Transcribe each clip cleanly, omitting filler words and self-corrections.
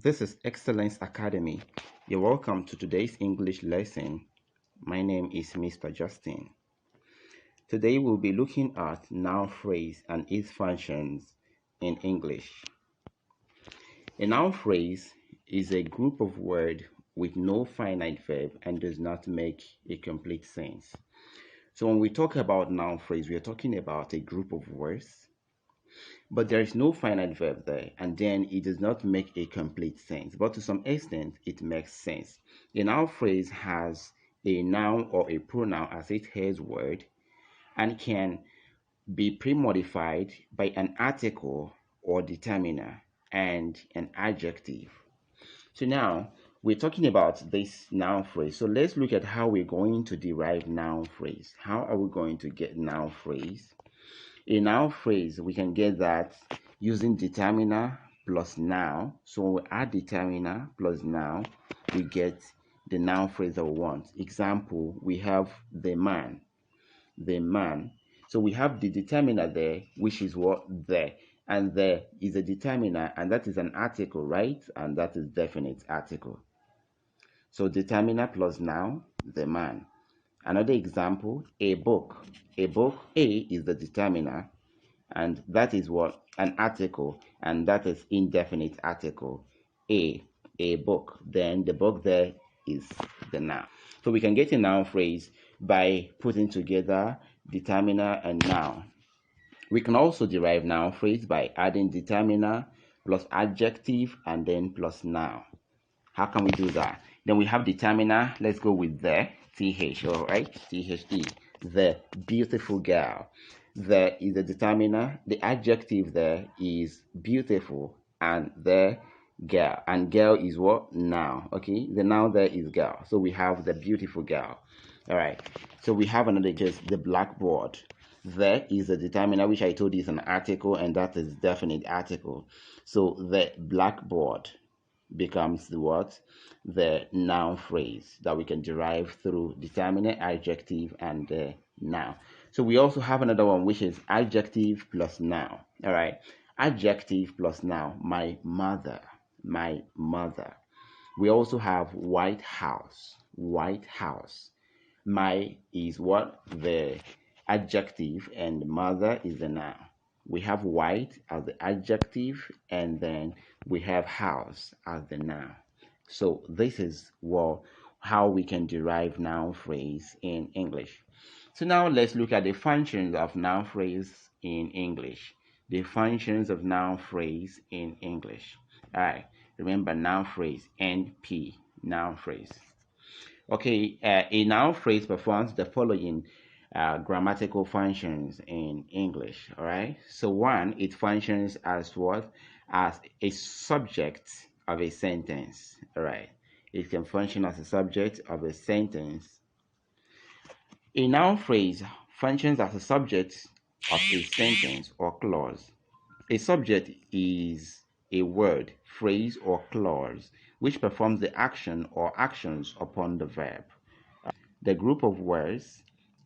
This is Excellence Academy. You're welcome to today's English lesson. My name is Mr. Justin. Today we'll be looking at noun phrase and its functions in English. A noun phrase is a group of words with no finite verb and does not make a complete sense. So when we talk about noun phrase, we are talking about a group of words, but there is no finite verb there, and then it does not make a complete sense. But to some extent, it makes sense. A noun phrase has a noun or a pronoun as its head word and can be pre-modified by an article or determiner and an adjective. So now we're talking about this noun phrase. So let's look at how we're going to derive noun phrase. How are we going to get noun phrase? A noun phrase, we can get that using determiner plus noun. So when we add determiner plus noun, we get the noun phrase that we want. Example, we have the man, the man. So we have the determiner there, which is what? There. And there is a determiner, and that is an article, right? And that is definite article. So determiner plus noun, the man. Another example, a book. A book, A is the determiner, and that is what? An article, and that is indefinite article. A book. Then the book there is the noun. So we can get a noun phrase by putting together determiner and noun. We can also derive noun phrase by adding determiner plus adjective and then plus noun. How can we do that? Then we have determiner. Let's go with the th. All right, the, the beautiful girl. There is a determiner. The adjective there is beautiful, and the girl. And girl is what? Noun. Okay, the noun there is girl. So we have the beautiful girl. All right. So we have another case, the blackboard. There is a determiner, which I told you is an article, and that is definite article. So the blackboard becomes the what? The noun phrase that we can derive through determiner, adjective, and the noun. So we also have another one, which is adjective plus noun. All right, adjective plus noun. My mother, my mother. We also have White House, White House. My is what? The adjective, and mother is the noun. We have white as the adjective, and then we have house as the noun. So this is how we can derive noun phrase in English. So now let's look at the functions of noun phrase in English. The functions of noun phrase in English. All right, remember noun phrase, NP, noun phrase. Okay, a noun phrase performs the following grammatical functions in English. All right. So one, it functions as what? As a subject of a sentence. All right. It can function as a subject of a sentence. A noun phrase functions as a subject of a sentence or clause. A subject is a word, phrase, or clause which performs the action or actions upon the verb. The group of words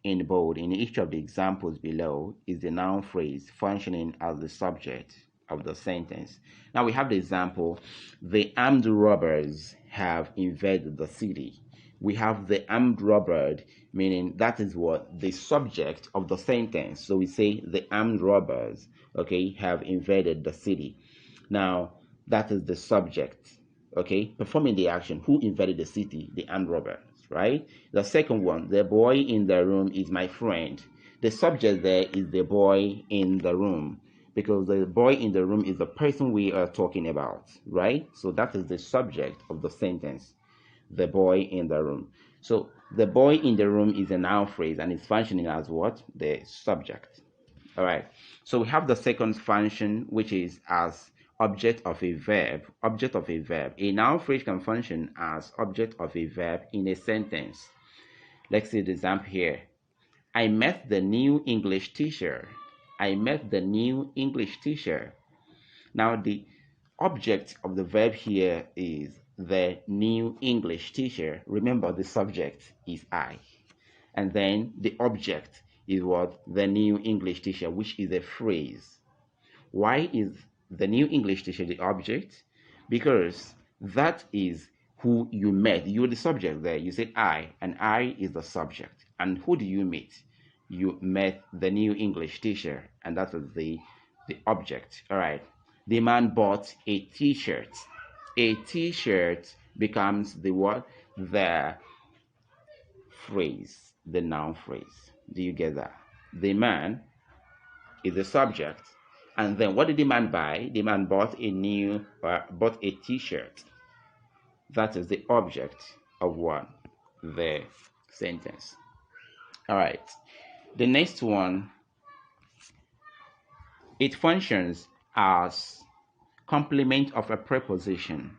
in bold in each of the examples below is the noun phrase functioning as the subject of the sentence. Now we have the example, the armed robbers have invaded the city. We have the armed robber, meaning that is what? The subject of the sentence. So we say the armed robbers, okay, have invaded the city. Now that is the subject, okay, performing the action. Who invaded the city? The armed robbers, right? The second one, the boy in the room is my friend. The subject there is the boy in the room, because the boy in the room is the person we are talking about, right? So that is the subject of the sentence, the boy in the room. So the boy in the room is a noun phrase, and it's functioning as what? The subject. All right. So we have the second function, which is as object of a verb. Object of a verb. A noun phrase can function as object of a verb in a sentence. Let's see the example here. I met the new English teacher. I met the new English teacher. Now the object of the verb here is the new English teacher. Remember, the subject is I. And then the object is what? The new English teacher, which is a phrase. Why is the new English teacher the object? Because That is who you met. You're the subject there. You said I, and I is the subject. And who do you meet? You met the new English teacher, and that is the object. All right. The man bought a t-shirt. A t-shirt becomes the what? The phrase, the noun phrase. Do you get that? The man is the subject. And then what did the man buy? The man bought bought a t-shirt. That is the object of what? The sentence. All right. The next one, it functions as complement of a preposition.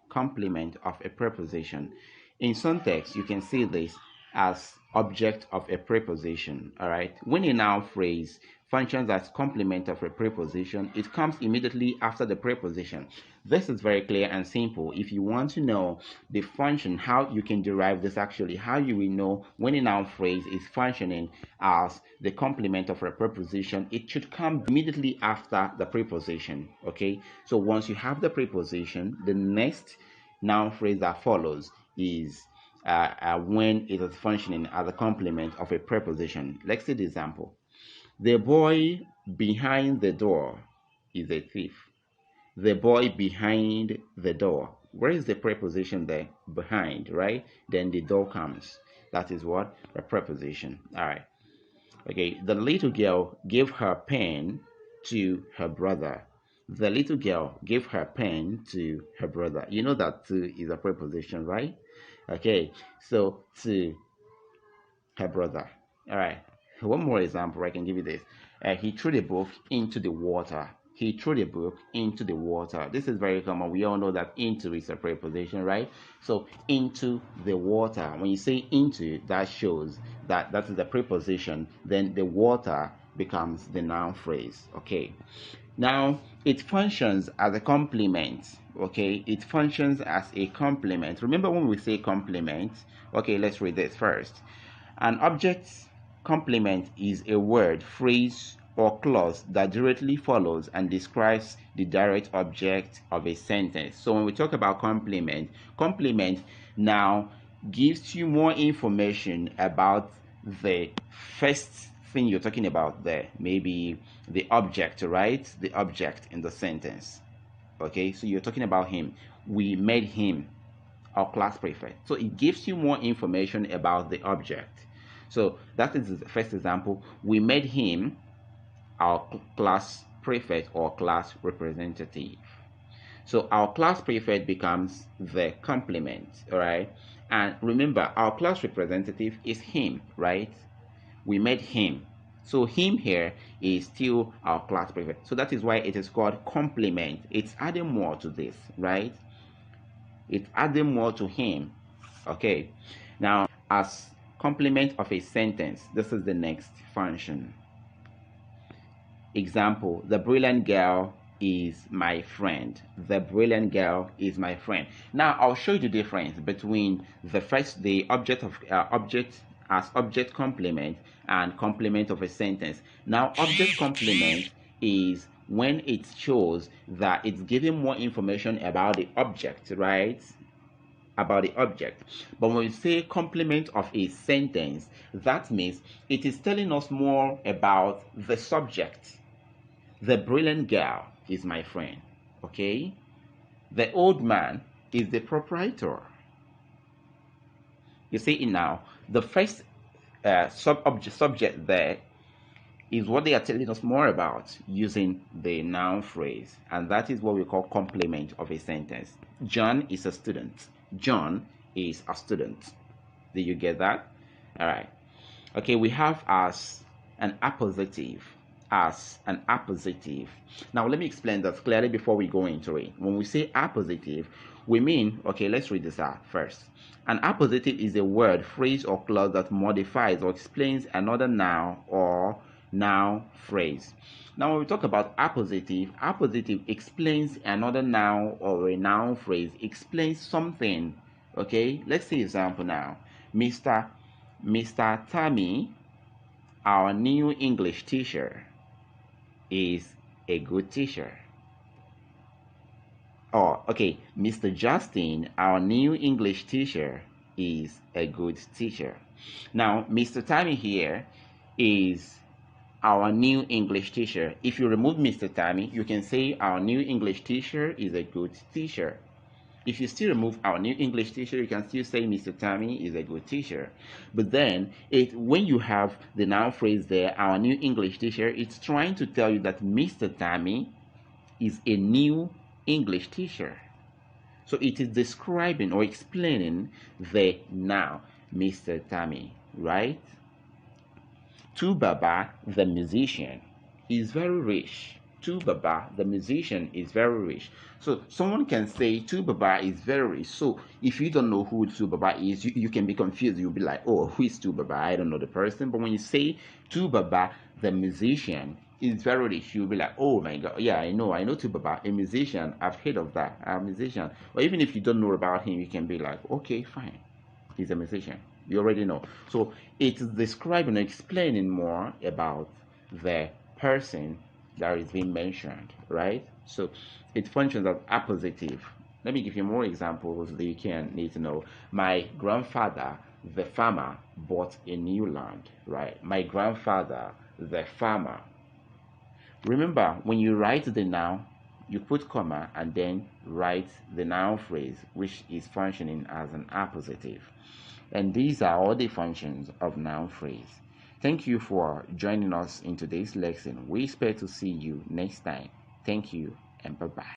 Complement of a preposition. In some texts, you can see this as object of a preposition. All right. When a noun phrase functions as complement of a preposition, it comes immediately after the preposition. This is very clear and simple. If you want to know the function, how you can derive this actually, how you will know when a noun phrase is functioning as the complement of a preposition, it should come immediately after the preposition. Okay. So once you have the preposition, the next noun phrase that follows is when it is functioning as a complement of a preposition. Let's see the example. The boy behind the door is a thief. The boy behind the door. Where is the preposition there? Behind, right? Then the door comes. That is what? A preposition. All right. Okay. The little girl gave her pen to her brother. The little girl gave her pen to her brother. You know that to is a preposition, right? Okay. So to her brother. All right. One more example, I can give you this. He threw the book into the water. He threw the book into the water. This is very common. We all know that into is a preposition, right? So into the water. When you say into, that shows that that is a preposition. Then the water becomes the noun phrase. Okay. Now it functions as a complement. Okay, it functions as a complement. Remember when we say complement? Okay, let's read this first. An object's complement is a word, phrase, or clause that directly follows and describes the direct object of a sentence. So when we talk about complement, complement now gives you more information about the first thing you're talking about there. Maybe the object, right? The object in the sentence. Okay, so you're talking about him. We made him our class prefect. So it gives you more information about the object. So that is the first example. We made him our class prefect or class representative. So our class prefect becomes the complement, all right? And remember, our class representative is him, right? We made him. So him here is still our class prefect. So that is why it is called complement. It's adding more to this, right? It's adding more to him. Okay. Now, as complement of a sentence, this is the next function. Example, the brilliant girl is my friend. The brilliant girl is my friend. Now, I'll show you the difference between the object of object as object complement and complement of a sentence. Now, object complement is when it shows that it's giving more information about the object, right? About the object. But when we say complement of a sentence, that means it is telling us more about the subject. The brilliant girl is my friend. Okay? The old man is the proprietor. You see it now. The first subject there is what they are telling us more about using the noun phrase, and that is what we call complement of a sentence. John is a student. John is a student. Did you get that? All right. Okay, we have as an appositive. As an appositive. Now, let me explain that clearly before we go into it. When we say appositive, we mean, okay, let's read this out first. An appositive is a word, phrase, or clause that modifies or explains another noun or noun phrase. Now, when we talk about appositive, appositive explains another noun or a noun phrase, explains something. Okay, let's see example now. Mr. Tammy, our new English teacher, is a good teacher. Oh, okay. Mr. Justin, our new English teacher, is a good teacher. Now, Mr. Tammy here is our new English teacher. If you remove Mr. Tammy, you can say our new English teacher is a good teacher. If you still remove our new English teacher, you can still say Mr. Tammy is a good teacher. But then, when you have the noun phrase there, our new English teacher, it's trying to tell you that Mr. Tammy is a new English teacher. So it is describing or explaining the noun, Mr. Tammy, right? Baba, the musician, is very rich. Baba, the musician, is very rich. So someone can say Baba is very rich. So if you don't know who Baba is, you can be confused. You'll be like, oh, who is Baba? I don't know the person. But when you say Baba, the musician, is very rich, you'll be like, oh my god, yeah, I know Baba, a musician. I've heard of that, a musician. Or even if you don't know about him, you can be like, okay, fine, he's a musician. You already know. So it is describing and explaining more about the person that is being mentioned, right? So it functions as appositive. Let me give you more examples that you can need to know. My grandfather, the farmer, bought a new land, right? My grandfather, the farmer. Remember, when you write the noun, you put comma and then write the noun phrase, which is functioning as an appositive. And these are all the functions of noun phrase. Thank you for joining us in today's lesson. We expect to see you next time. Thank you and bye-bye.